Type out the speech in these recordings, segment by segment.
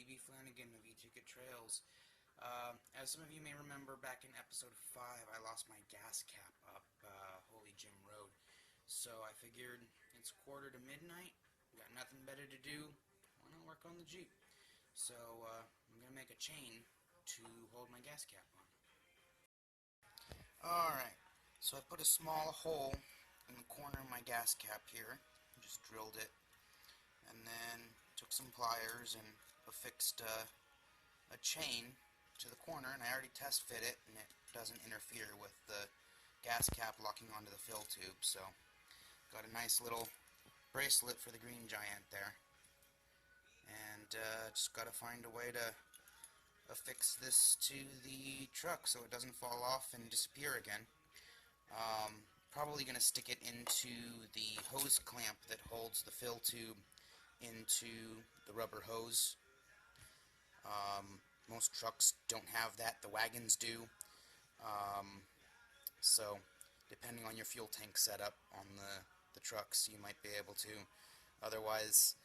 BB Flanagan of E-Ticket Trails. As some of you may remember, back in episode 5, I lost my gas cap up Holy Jim Road. So I figured it's quarter to midnight, got nothing better to do, why not work on the Jeep? So I'm going to make a chain to hold my gas cap on. Alright, so I put a small hole in the corner of my gas cap here, just drilled it, and then took some pliers and affixed a chain to the corner, and I already test fit it, and it doesn't interfere with the gas cap locking onto the fill tube, so got a nice little bracelet for the Green Giant there. And just got to find a way to affix this to the truck so it doesn't fall off and disappear again. Probably going to stick it into the hose clamp that holds the fill tube into the rubber hose. Most trucks don't have that, the wagons do. So depending on your fuel tank setup on the trucks, you might be able to. Otherwise,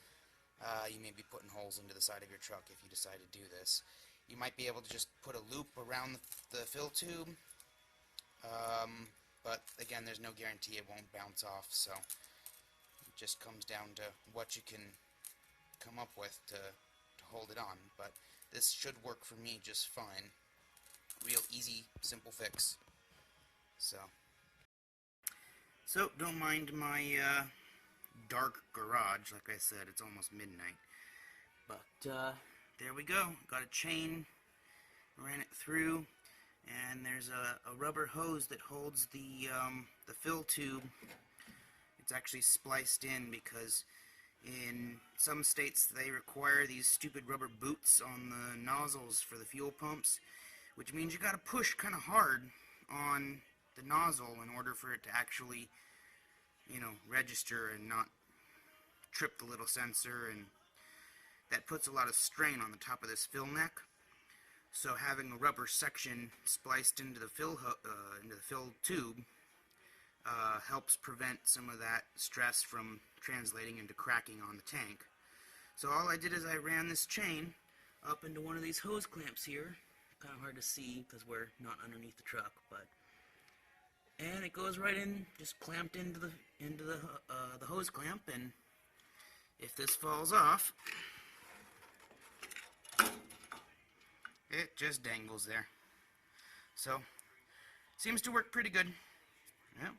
you may be putting holes into the side of your truck if you decide to do this. You might be able to just put a loop around the fill tube, but again, there's no guarantee it won't bounce off, so it just comes down to what you can come up with to hold it on. But this should work for me just fine. Real easy, simple fix. So don't mind my dark garage. Like I said, it's almost midnight. But there we go. Got a chain, ran it through, and there's a rubber hose that holds the fill tube. It's actually spliced in because in some states they require these stupid rubber boots on the nozzles for the fuel pumps, which means you gotta push kind of hard on the nozzle in order for it to actually, you know, register and not trip the little sensor, and that puts a lot of strain on the top of this fill neck. So having a rubber section spliced into the fill tube helps prevent some of that stress from translating into cracking on the tank. So all I did is I ran this chain up into one of these hose clamps here. Kind of hard to see because we're not underneath the truck, and it goes right in, just clamped into the hose clamp, and if this falls off, it just dangles there. So, seems to work pretty good. Yep.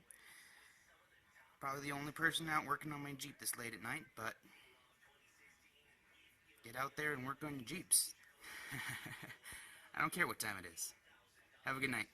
Probably the only person out working on my Jeep this late at night, but get out there and work on your Jeeps. I don't care what time it is. Have a good night.